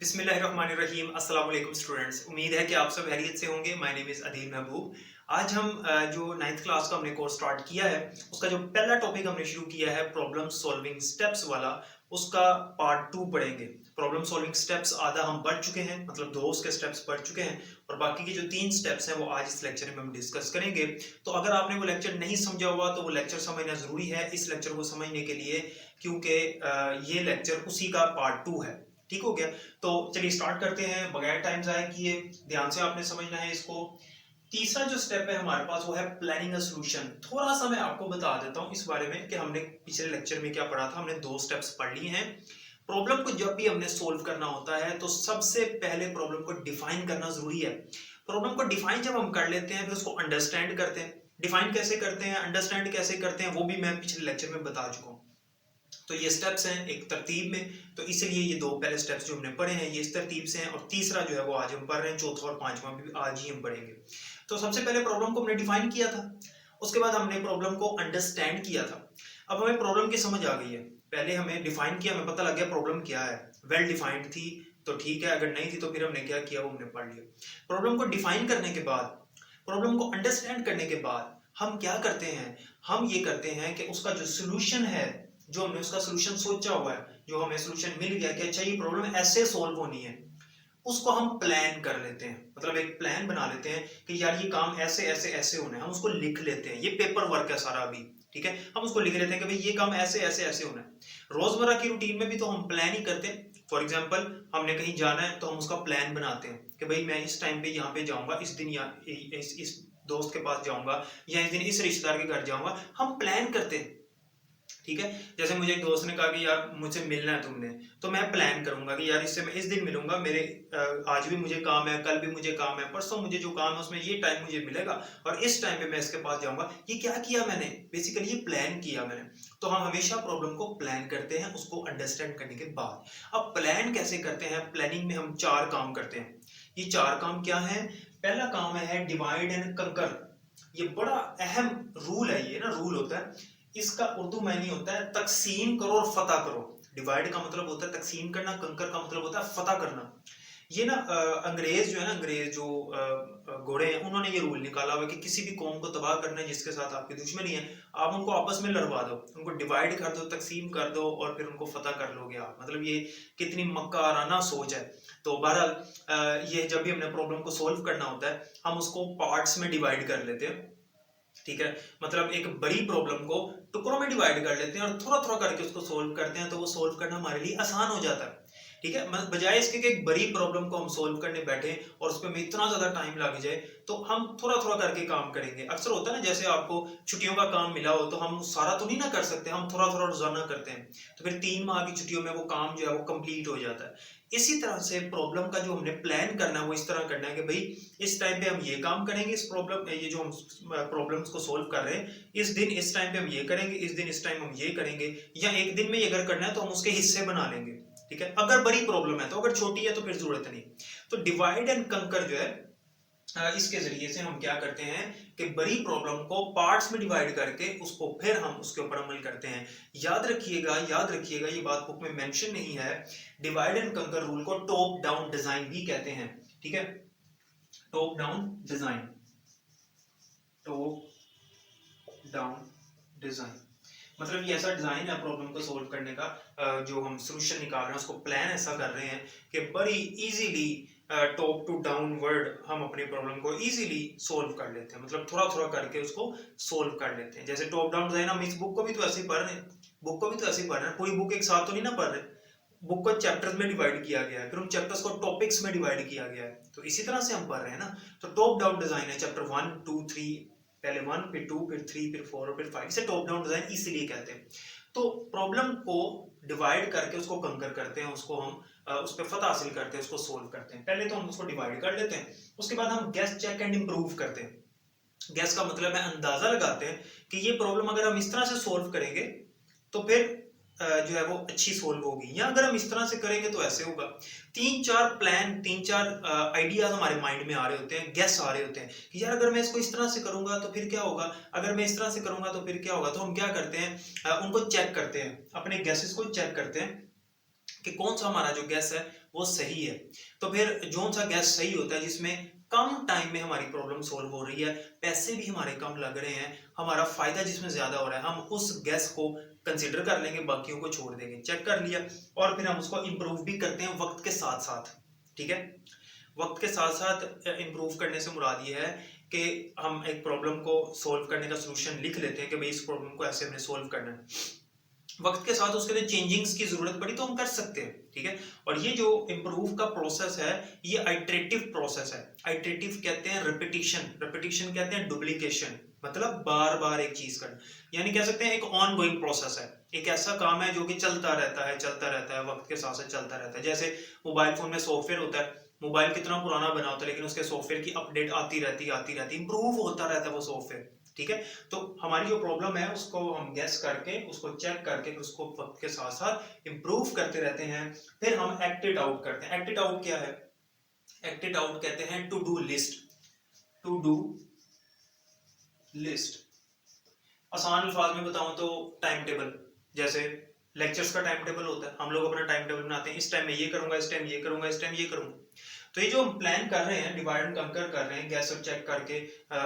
बिस्मिल्लाहिर्रहमानिर्रहीम। अस्सलाम वालेकुम स्टूडेंट्स, उम्मीद है कि आप सब खैरियत से होंगे। माय नेम इज़ अदील महबूब। आज हम जो 9th क्लास का हमने कोर्स स्टार्ट किया है, उसका जो पहला टॉपिक हमने शुरू किया है प्रॉब्लम सॉल्विंग स्टेप्स वाला, उसका पार्ट 2 पढ़ेंगे। प्रॉब्लम सॉल्विंग स्टेप्स आधा हम पढ़ चुके हैं, मतलब 2 उसके स्टेप्स पढ़ चुके हैं और बाकी के जो 3 स्टेप्स हैं वो आज इस लेक्चर में हम डिस्कस करेंगे। तो अगर आपने वो लेक्चर नहीं समझा हुआ तो वो लेक्चर समझना ज़रूरी है इस लेक्चर को समझने के लिए, क्योंकि ये लेक्चर उसी का पार्ट 2 है। ठीक हो गया? तो चलिए स्टार्ट करते हैं बगैर टाइम जाया किए। ध्यान से आपने समझना है इसको। तीसरा जो स्टेप है हमारे पास वो है प्लानिंग अ सॉल्यूशन। थोड़ा सा मैं आपको बता देता हूं इस बारे में कि हमने पिछले लेक्चर में क्या पढ़ा था। हमने 2 स्टेप्स पढ़ लिए हैं। प्रॉब्लम को जब भी हमने सोल्व करना होता है तो सबसे पहले प्रॉब्लम को डिफाइन करना जरूरी है। प्रॉब्लम को डिफाइन जब हम कर लेते हैं फिर उसको अंडरस्टैंड करते हैं। डिफाइन कैसे करते हैं, अंडरस्टैंड कैसे करते हैं, वो भी मैं पिछले लेक्चर में बता चुका हूं। तो ये स्टेप्स हैं एक तरतीब में, तो इसलिए ये 2 पहले स्टेप्स जो हमने पढ़े हैं ये इस तरतीब से हैं और तीसरा जो है वो आज हम पढ़ रहे हैं, चौथा और पांचवा भी आज ही हम पढ़ेंगे। तो सबसे पहले प्रॉब्लम को हमने डिफाइन किया था, उसके बाद हमने प्रॉब्लम को अंडरस्टैंड किया था। अब हमें प्रॉब्लम की समझ आ गई है। पहले हमें डिफाइन किया, हमें पता लग गया प्रॉब्लम क्या है। वेल डिफाइंड थी तो ठीक है, अगर नहीं थी तो फिर हमने क्या किया वो हमने पढ़ लिया। प्रॉब्लम को डिफाइन करने के बाद, प्रॉब्लम को अंडरस्टैंड करने के बाद हम क्या करते हैं, हम ये करते हैं कि उसका जो सोल्यूशन है, जो हमने उसका सोल्यूशन सोचा हुआ है, जो हमें सोल्यूशन मिल गया कि अच्छा ये प्रॉब्लम ऐसे सॉल्व होनी है, उसको हम प्लान कर लेते हैं। मतलब एक प्लान बना लेते हैं कि यार ये काम ऐसे ऐसे ऐसे होना है, हम उसको लिख लेते हैं। ये पेपर वर्क है सारा अभी, ठीक है, हम उसको लिख लेते हैं कि भाई ये काम ऐसे ऐसे ऐसे होना है। रोजमर्रा की रूटीन में भी तो हम प्लान ही करते हैं। फॉर एग्जाम्पल हमने कहीं जाना है तो हम उसका प्लान बनाते हैं कि भाई मैं इस टाइम पे यहाँ पे जाऊंगा, इस दिन या इस दोस्त के पास जाऊंगा, या इस दिन इस रिश्तेदार के घर जाऊंगा। हम प्लान करते हैं, ठीक है। जैसे मुझे एक दोस्त ने कहा कि यार मुझसे मिलना है तुमने, तो मैं प्लान करूंगा कि यार इससे मैं इस दिन मिलूंगा, मेरे आज भी मुझे काम है, कल भी मुझे काम है, परसों मुझे जो काम है उसमें ये टाइम मुझे मिलेगा और इस टाइम पे मैं इसके पास जाऊंगा। ये क्या किया मैंने, बेसिकली ये प्लान किया मैंने। तो हम हमेशा प्रॉब्लम को प्लान करते हैं उसको अंडरस्टैंड करने के बाद। अब प्लान कैसे करते हैं, प्लानिंग में हम 4 काम करते हैं। ये 4 काम क्या है? पहला काम है डिवाइड एंड कंकर। ये बड़ा अहम रूल है, ये ना रूल होता है। इसका उर्दू में नहीं होता है तकसीम करो और फतह करो। डिवाइड का मतलब होता है तकसीम करना, कंकर का मतलब होता है फतह करना। ये ना अंग्रेज जो है ना, अंग्रेज जो घोड़े हैं, उन्होंने ये रूल निकाला हुआ कि किसी भी कौम को तबाह करना है जिसके साथ आपकी दुश्मनी है, आप उनको आपस में लड़वा दो, उनको डिवाइड कर दो, तकसीम कर दो और फिर उनको फतह कर लोगे आप। मतलब ये कितनी मक्काराना सोच है। तो बहरहाल ये जब भी हमने प्रॉब्लम को सोल्व करना होता है हम उसको पार्ट्स में डिवाइड कर लेते हैं, ठीक है। मतलब एक बड़ी प्रॉब्लम को टुकड़ों में डिवाइड कर लेते हैं और थोड़ा थोड़ा करके उसको सोल्व करते हैं, तो वो सोल्व करना हमारे लिए आसान हो जाता है, ठीक है। बजाय इसके कि एक बड़ी प्रॉब्लम को हम सोल्व करने बैठे और उस पर हमें इतना ज्यादा टाइम लग जाए, तो हम थोड़ा थोड़ा करके काम करेंगे। अक्सर होता है ना, जैसे आपको छुट्टियों का काम मिला हो तो हम सारा तो नहीं ना कर सकते, हम थोड़ा थोड़ा रोजाना करते हैं, तो फिर 3 माह की छुट्टियों में वो काम जो है वो कंप्लीट हो जाता है। इसी तरह से प्रॉब्लम का जो हमने प्लान करना है वो इस तरह करना है कि भाई इस टाइम पे हम ये काम करेंगे, इस प्रॉब्लम ये जो हम प्रॉब्लम्स को सोल्व कर रहे हैं, इस दिन इस टाइम पे हम ये करेंगे, इस दिन इस टाइम हम ये करेंगे, या एक दिन में ये अगर करना है तो हम उसके हिस्से बना लेंगे, ठीक है। अगर बड़ी प्रॉब्लम है तो, अगर छोटी है तो फिर जरूरत नहीं। तो डिवाइड एंड कंकर जो है इसके जरिए से हम क्या करते हैं कि बड़ी प्रॉब्लम को पार्ट्स में डिवाइड करके उसको फिर हम उसके ऊपर अमल करते हैं। याद रखिएगा, याद रखिएगा, ये बात बुक में मेंशन नहीं है। डिवाइड एंड कंकर रूल को टॉप डाउन डिजाइन भी कहते हैं, ठीक है। Top down design, top down design मतलब ये ऐसा डिजाइन है प्रॉब्लम को सोल्व करने का, जो हम सोल्यूशन निकाल रहे हैं उसको प्लान ऐसा कर रहे हैं कि बड़ी इजीली टॉप टू डाउनवर्ड हम अपनी प्रॉब्लम को इजीली सोल्व कर लेते हैं। मतलब थोड़ा थोड़ा करके उसको सोल्व कर लेते हैं। जैसे टॉप डाउन डिजाइन, हम इस बुक को भी तो ऐसे ही पढ़ रहे हैं, बुक को भी तो ऐसे ही पढ़ रहे हैं, पूरी बुक एक साथ तो नहीं ना पढ़ रहे। बुक को चैप्टर्स में डिवाइड किया गया है, फिर उन चैप्टर्स को टॉपिक्स में डिवाइड किया गया है, तो इसी तरह से हम पढ़ रहे हैं ना। तो टॉप डाउन डिजाइन है चैप्टर 1 2 3, पहले 1 फिर 2 फिर 3 फिर 4 और फिर 5, इसे टॉप डाउन डिजाइन इसीलिए कहते हैं। तो प्रॉब्लम को डिवाइड करके उसको कंकर करते हैं, उसको हम उस पर फतह हासिल करते हैं, उसको सोल्व करते हैं। पहले तो हम उसको डिवाइड कर लेते हैं, उसके बाद हम गेस चेक एंड इंप्रूव करते हैं। गेस का मतलब है अंदाजा लगाते हैं कि ये प्रॉब्लम अगर हम इस तरह से सोल्व करेंगे तो फिर जो है वो अच्छी सोल्व होगी, या अगर हम इस तरह से करेंगे तो ऐसे होगा। 3-4 प्लान, 3-4 आइडियाज हमारे माइंड में आ रहे होते हैं, गेस आ रहे होते हैं कि यार अगर मैं इसको इस तरह से करूंगा तो फिर क्या होगा, अगर मैं इस तरह से करूंगा तो फिर क्या होगा। तो हम क्या करते हैं, उनको चेक करते हैं, अपने गेसेस को चेक करते हैं कि कौन सा हमारा जो गेस है वो सही है। तो फिर कौन सा गैस सही होता है जिसमें कम टाइम में हमारी प्रॉब्लम सॉल्व हो रही है, पैसे भी हमारे कम लग रहे हैं, हमारा फायदा जिसमें ज्यादा हो रहा है, हम उस गैस को कंसिडर कर लेंगे, बाकियों को छोड़ देंगे। चेक कर लिया और फिर हम उसको इंप्रूव भी करते हैं वक्त के साथ साथ। ठीक है, वक्त के साथ साथ इंप्रूव करने से मुराद ये है कि हम एक प्रॉब्लम को सॉल्व करने का सोल्यूशन लिख लेते हैं कि भाई इस प्रॉब्लम को ऐसे हमें सॉल्व करना है। वक्त के साथ उसके लिए चेंजिंग्स की जरूरत पड़ी तो हम कर सकते हैं। ठीक है, और ये जो इंप्रूव का प्रोसेस है ये आइटरेटिव प्रोसेस है। आइटरेटिव कहते हैं रिपीटिशन, रिपीटिशन कहते हैं डुप्लीकेशन, मतलब बार बार एक चीज करना, यानी कह सकते हैं एक ऑन गोइंग प्रोसेस है, एक ऐसा काम है जो कि चलता रहता है, चलता रहता है, वक्त के साथ साथ चलता रहता है। जैसे मोबाइल फोन में सॉफ्टवेयर होता है, मोबाइल कितना पुराना बना होता है लेकिन उसके सॉफ्टवेयर की अपडेट आती रहती है, आती रहती है, इंप्रूव होता रहता है वो सॉफ्टवेयर। ठीक है, तो हमारी जो प्रॉब्लम है उसको हम गैस करके, उसको चेक करके, फिर उसको वक्त के साथ साथ इंप्रूव करते रहते हैं, फिर हम एक्ट इट आउट करते हैं। एक्ट इट आउट क्या है? एक्ट इट आउट कहते हैं to do list. To do list आसान अल्फाज में बताऊं तो टाइम टेबल। जैसे लेक्चर्स का टाइम टेबल होता है, हम लोग अपना टाइम टेबल बनाते हैं, इस टाइम में ये करूंगा, इस टाइम ये करूंगा, इस टाइम ये करूंगा। तो ये जो हम प्लान कर रहे हैं, डिवाइड एंड कंकर कर रहे हैं, गैस और चेक करके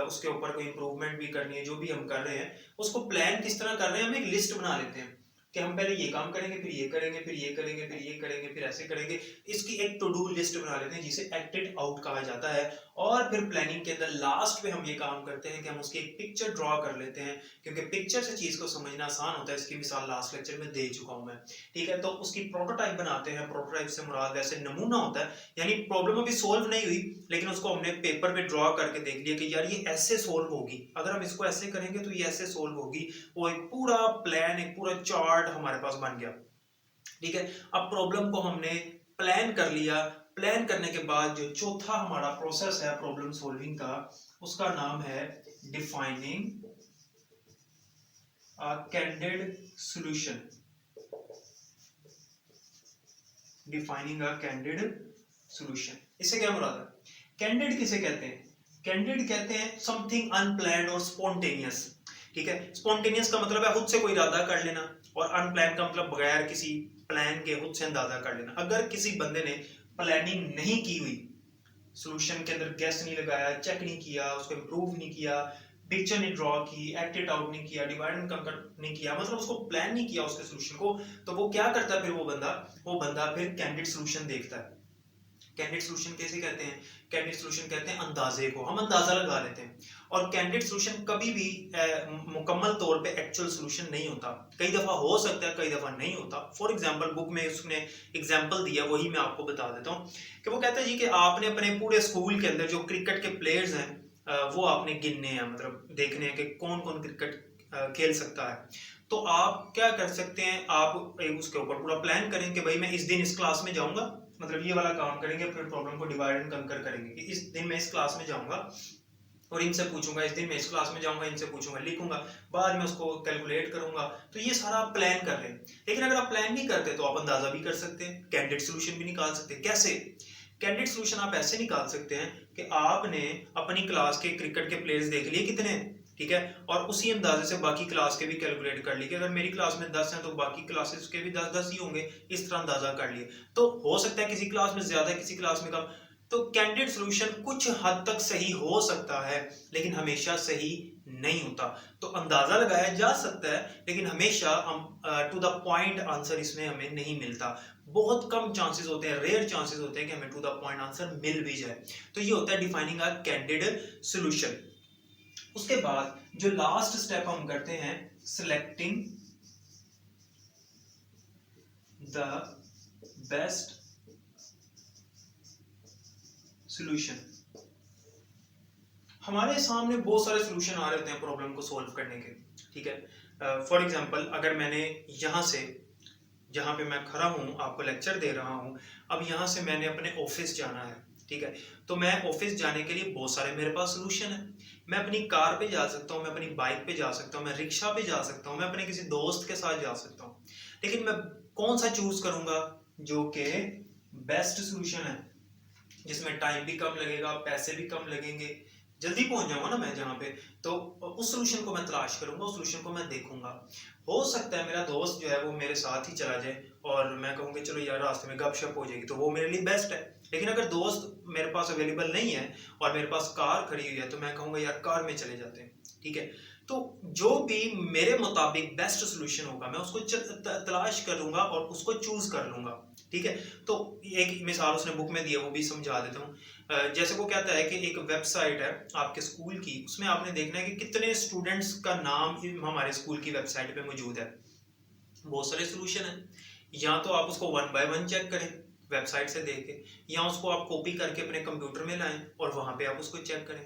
उसके ऊपर कोई इंप्रूवमेंट भी करनी है, जो भी हम कर रहे हैं उसको प्लान किस तरह कर रहे हैं, हम एक लिस्ट बना लेते हैं कि हम पहले ये काम करेंगे, फिर ये करेंगे, फिर ये करेंगे, फिर ये करेंगे, फिर ऐसे करेंगे। इसकी एक टू डू लिस्ट बना लेते हैं जिसे एक्टेड आउट कहा जाता है। और फिर प्लानिंग के अंदर लास्ट में हम ये काम करते हैं कि हम उसकी एक पिक्चर ड्रॉ कर लेते हैं, क्योंकि पिक्चर से चीज को समझना आसान होता है। इसकी मिसाल लास्ट लेक्चर में दे चुका हूं मैं। ठीक है, तो उसकी प्रोटोटाइप बनाते हैं। प्रोटोटाइप से मुराद वैसे नमूना होता है, यानी प्रॉब्लम अभी सोल्व नहीं हुई लेकिन उसको हमने पेपर पे ड्रॉ करके देख लिया कि यार ये ऐसे सोल्व होगी, अगर हम इसको ऐसे करेंगे तो ये ऐसे सोल्व होगी। वो एक पूरा प्लान, एक पूरा चार्ट हमारे पास बन गया। ठीक है, अब प्रॉब्लम को हमने प्लान कर लिया। प्लान करने के बाद जो चौथा हमारा प्रोसेस है प्रॉब्लम सॉल्विंग का, उसका नाम है डिफाइनिंग अ कैंडिड सॉल्यूशन। डिफाइनिंग अ कैंडिड सॉल्यूशन, इससे क्या मुराद है? कैंडिड किसे कहते हैं? कैंडिड कहते हैं समथिंग अनप्लान्ड और स्पॉन्टेनियस। ठीक है, स्पॉन्टेनियस का मतलब है खुद से कोई इरादा कर लेना, और अनप्लान का मतलब बगैर किसी प्लान के खुद से अंदाजा कर लेना। अगर किसी बंदे ने प्लानिंग नहीं की हुई, सॉल्यूशन के अंदर गैस नहीं लगाया, चेक नहीं किया, उसको इंप्रूव नहीं किया, पिक्चर नहीं ड्रॉ की, एक्ट इट आउट नहीं किया, डिवाइड एंड कंकर नहीं किया, मतलब उसको प्लान नहीं किया उसके सॉल्यूशन को, तो वो क्या करता है फिर वो बंदा फिर कैंडिड सॉल्यूशन देखता है। कैंडिड सॉल्यूशन कैसे कहते हैं? कैंडिड सॉल्यूशन कहते हैं अंदाजे को, हम अंदाजा लगा लेते हैं। और कैंडिड सॉल्यूशन कभी भी मुकम्मल तौर पे एक्चुअल सॉल्यूशन नहीं होता, कई दफा हो सकता है, कई दफा नहीं होता। फॉर एग्जांपल बुक में उसने एग्जांपल दिया, वही मैं आपको बता देता हूँ कि वो कहता है जी कि आपने अपने पूरे स्कूल के अंदर जो क्रिकेट के प्लेयर्स हैं वो आपने गिनने हैं, मतलब देखने हैं कि कौन कौन क्रिकेट खेल सकता है। तो आप क्या कर सकते हैं, आप उसके ऊपर पूरा प्लान करें कि भाई मैं इस दिन इस क्लास में जाऊंगा, मतलब ये वाला काम करेंगे, फिर प्रॉब्लम को डिवाइड एंड कंकर करेंगे कि इस दिन मैं इस क्लास में जाऊंगा और इनसे पूछूंगा, इस दिन मैं इस क्लास में जाऊंगा, इनसे पूछूंगा, लिखूंगा, बाद में उसको कैलकुलेट करूंगा। तो ये सारा आप प्लान कर रहे हैं। लेकिन अगर आप प्लान नहीं करते तो आप अंदाजा भी कर सकते हैं, कैंडिडेट सॉल्यूशन भी निकाल सकते हैं। कैसे? कैंडिडेट सॉल्यूशन आप ऐसे निकाल सकते हैं कि आपने अपनी क्लास के क्रिकेट के प्लेयर्स देख लिए कितने हैं, ठीक है, और उसी अंदाजे से बाकी क्लास के भी कैलकुलेट कर ली कि अगर मेरी क्लास में 10 हैं तो बाकी क्लासेस के भी 10-10 ही होंगे, इस तरह अंदाजा कर लिए। तो हो सकता है किसी क्लास में ज्यादा, किसी क्लास में कम। तो कैंडिडेट सॉल्यूशन कुछ हद तक सही हो सकता है लेकिन हमेशा सही नहीं होता। तो अंदाजा लगाया जा सकता है लेकिन हमेशा हम टू द पॉइंट आंसर इसमें हमें नहीं मिलता। बहुत कम चांसेस होते हैं, रेयर चांसेस होते हैं कि हमें टू द पॉइंट आंसर मिल भी जाए। तो ये होता है डिफाइनिंग अ कैंडिडेट सॉल्यूशन। उसके बाद जो लास्ट स्टेप हम करते हैं, सिलेक्टिंग द बेस्ट सॉल्यूशन। हमारे सामने बहुत सारे सॉल्यूशन आ रहे होते हैं प्रॉब्लम को सॉल्व करने के। ठीक है, फॉर एग्जांपल अगर मैंने यहां से, जहां पे मैं खड़ा हूं आपको लेक्चर दे रहा हूं, अब यहां से मैंने अपने ऑफिस जाना है। ठीक है, तो मैं ऑफिस जाने के लिए बहुत सारे मेरे पास सॉल्यूशन है। मैं अपनी कार पे जा सकता हूँ, मैं अपनी बाइक पे जा सकता हूँ, मैं रिक्शा पे जा सकता हूँ, मैं अपने किसी दोस्त के साथ जा सकता हूँ। लेकिन मैं कौन सा चूज करूंगा जो कि बेस्ट सॉल्यूशन है, जिसमें टाइम भी कम लगेगा, पैसे भी कम लगेंगे, जल्दी पहुंच जाऊंगा ना मैं जहाँ पे, तो उस सोल्यूशन को मैं तलाश करूंगा, उस सोल्यूशन को मैं देखूंगा। हो सकता है मेरा दोस्त जो है वो मेरे साथ ही चला जाए और मैं कहूँगा चलो यार रास्ते में गपशप हो जाएगी, तो वो मेरे लिए बेस्ट है। लेकिन अगर दोस्त मेरे पास अवेलेबल नहीं है और मेरे पास कार खड़ी हुई है, तो मैं कहूँगा यार कार में चले जाते हैं। ठीक है, तो जो भी मेरे मुताबिक बेस्ट सोल्यूशन होगा मैं उसको तलाश करूंगा और उसको चूज कर लूंगा। ठीक है, तो एक मिसाल उसने बुक में दिया, वो भी समझा देता हूँ। जैसे वो कहता है कि एक वेबसाइट है आपके स्कूल की, उसमें आपने देखना है कि कितने स्टूडेंट्स का नाम हमारे स्कूल की वेबसाइट पे मौजूद है। बहुत सारे सोल्यूशन है। या तो आप उसको वन बाय वन चेक करें वेबसाइट से देख के, या उसको आप कॉपी करके अपने कंप्यूटर में लाएं और वहां पे आप उसको चेक करें,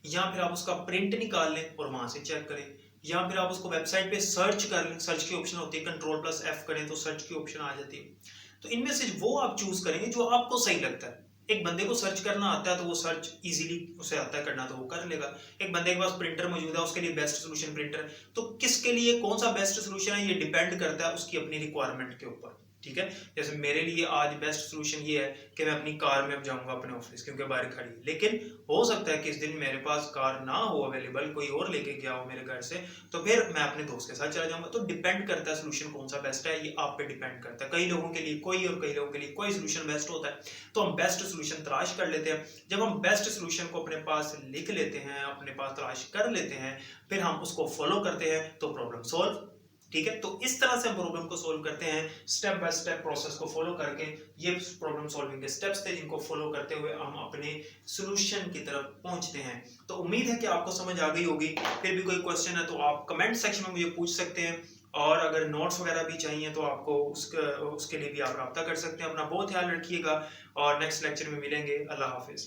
या फिर आप उसका प्रिंट निकाल लें और वहां से चेक करें, या फिर आप उसको वेबसाइट पे सर्च कर लें। सर्च की ऑप्शन होती है, कंट्रोल+F करें तो सर्च की ऑप्शन आ जाती है। तो इनमें से वो आप चूज करेंगे जो आपको सही लगता है। एक बंदे को सर्च करना आता है तो वो सर्च इजीली उसे आता है करना, तो वो कर लेगा। एक बंदे के पास प्रिंटर मौजूद है, उसके लिए बेस्ट सोल्यूशन प्रिंटर है। तो किसके लिए कौन सा बेस्ट सोल्यूशन है ये डिपेंड करता है उसकी अपनी रिक्वायरमेंट के ऊपर। ठीक है, जैसे मेरे लिए आज बेस्ट सोल्यूशन ये है कि मैं अपनी कार में अब जाऊंगा अपने ऑफिस, क्योंकि बाहर खड़ी है। लेकिन हो सकता है कि इस दिन मेरे पास कार ना हो अवेलेबल, कोई और लेके गया हो मेरे घर से, तो फिर मैं अपने दोस्त के साथ चला जाऊंगा। तो डिपेंड करता है सोल्यूशन कौन सा बेस्ट है, ये आप पे डिपेंड करता है। कई लोगों के लिए कोई और कई लोगों के लिए कोई सोल्यूशन बेस्ट होता है, तो हम बेस्ट सोल्यूशन तलाश कर लेते हैं। जब हम बेस्ट सोल्यूशन को अपने पास लिख लेते हैं, अपने पास तलाश कर लेते हैं, फिर हम उसको फॉलो करते हैं, तो प्रॉब्लम सॉल्व। ठीक है, तो इस तरह से हम प्रॉब्लम को सोल्व करते हैं, स्टेप बाय स्टेप प्रोसेस को फॉलो करके। ये प्रॉब्लम सॉल्विंग के स्टेप्स थे जिनको फॉलो करते हुए हम अपने सॉल्यूशन की तरफ पहुंचते हैं। तो उम्मीद है कि आपको समझ आ गई होगी। फिर भी कोई क्वेश्चन है तो आप कमेंट सेक्शन में मुझे पूछ सकते हैं, और अगर नोट्स वगैरह भी चाहिए तो आपको उसके लिए भी आप रब्ता कर सकते हैं। अपना बहुत ख्याल रखिएगा और नेक्स्ट लेक्चर में मिलेंगे। अल्लाह हाफिज।